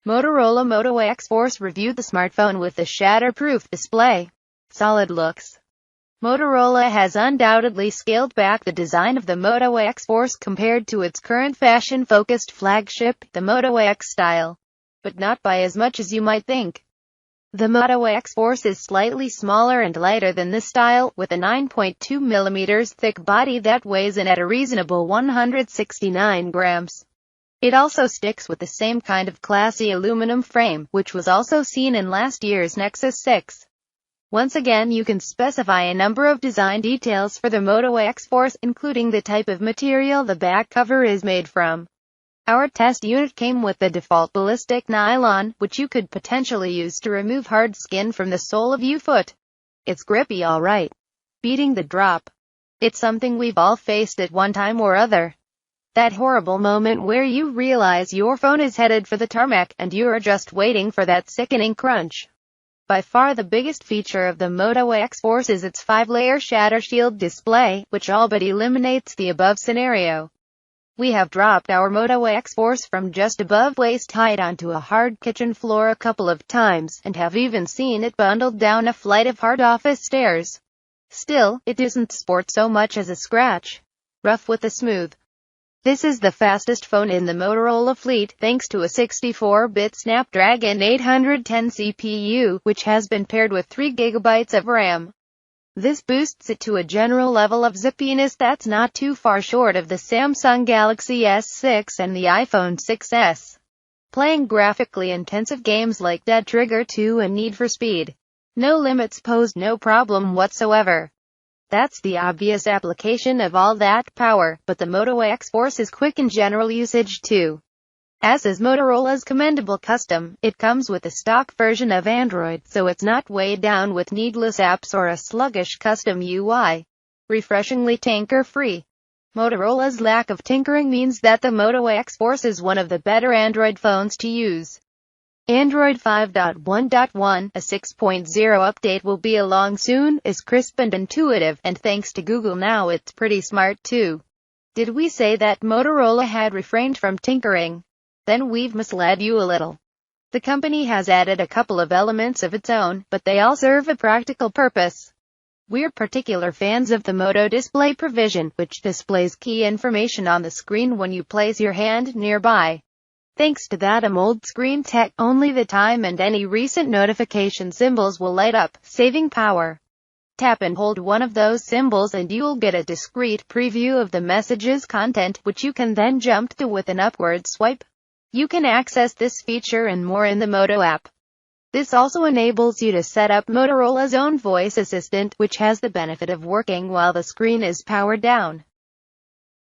Motorola Moto X Force reviewed the smartphone with the shatterproof display. Solid looks. Motorola has undoubtedly scaled back the design of the Moto X Force compared to its current fashion-focused flagship, the Moto X style. But not by as much as you might think. The Moto X Force is slightly smaller and lighter than this style, with a 9.2mm thick body that weighs in at a reasonable 169 grams. It also sticks with the same kind of classy aluminum frame, which was also seen in last year's Nexus 6. Once again, you can specify a number of design details for the Moto X Force, including the type of material the back cover is made from. Our test unit came with the default ballistic nylon, which you could potentially use to remove hard skin from the sole of your foot. It's grippy alright. Beating the drop. It's something we've all faced at one time or other. That horrible moment where you realize your phone is headed for the tarmac, and you're just waiting for that sickening crunch. By far the biggest feature of the Moto X Force is its 5-layer shatter shield display, which all but eliminates the above scenario. We have dropped our Moto X Force from just above waist height onto a hard kitchen floor a couple of times, and have even seen it bundled down a flight of hard office stairs. Still, it isn't sport so much as a scratch. Rough with a smooth. This is the fastest phone in the Motorola fleet, thanks to a 64-bit Snapdragon 810 CPU, which has been paired with 3 GB of RAM. This boosts it to a general level of zippiness that's not too far short of the Samsung Galaxy S6 and the iPhone 6s. Playing graphically intensive games like Dead Trigger 2 and Need for Speed. No limits posed, no problem whatsoever. That's the obvious application of all that power, but the Moto X Force is quick in general usage too. As is Motorola's commendable custom, it comes with a stock version of Android, so it's not weighed down with needless apps or a sluggish custom UI. Refreshingly tinker-free. Motorola's lack of tinkering means that the Moto X Force is one of the better Android phones to use. Android 5.1.1, a 6.0 update will be along soon, is crisp and intuitive, and thanks to Google now it's pretty smart too. Did we say that Motorola had refrained from tinkering? Then we've misled you a little. The company has added a couple of elements of its own, but they all serve a practical purpose. We're particular fans of the Moto Display provision, which displays key information on the screen when you place your hand nearby. Thanks to that AMOLED screen tech, only the time and any recent notification symbols will light up, saving power. Tap and hold one of those symbols and you'll get a discrete preview of the message's content, which you can then jump to with an upward swipe. You can access this feature and more in the Moto app. This also enables you to set up Motorola's own voice assistant, which has the benefit of working while the screen is powered down.